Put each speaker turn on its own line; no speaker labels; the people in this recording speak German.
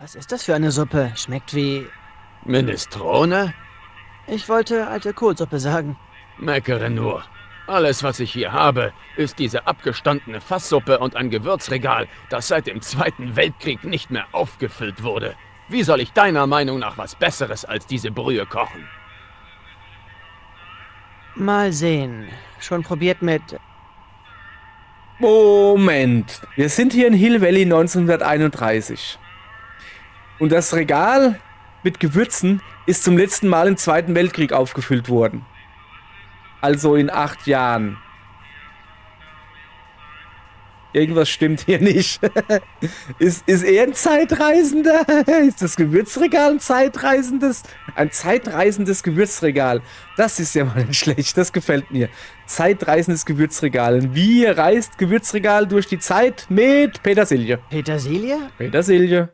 Was ist das für eine Suppe? Schmeckt wie...
Minestrone?
Ich wollte alte Kohlsuppe sagen.
Meckere nur. Alles, was ich hier habe, ist diese abgestandene Fasssuppe und ein Gewürzregal, das seit dem Zweiten Weltkrieg nicht mehr aufgefüllt wurde. Wie soll ich deiner Meinung nach was Besseres als diese Brühe kochen?
Mal sehen. Schon probiert mit...
Moment. Wir sind hier in Hill Valley 1931. Und das Regal mit Gewürzen ist zum letzten Mal im Zweiten Weltkrieg aufgefüllt worden. Also in 8 Jahren. Irgendwas stimmt hier nicht. Ist er ein Zeitreisender? Ist das Gewürzregal ein zeitreisendes Gewürzregal? Das ist ja mal nicht schlecht, das gefällt mir. Zeitreisendes Gewürzregal. Wie reist Gewürzregal durch die Zeit mit Petersilie?
Petersilie?
Petersilie.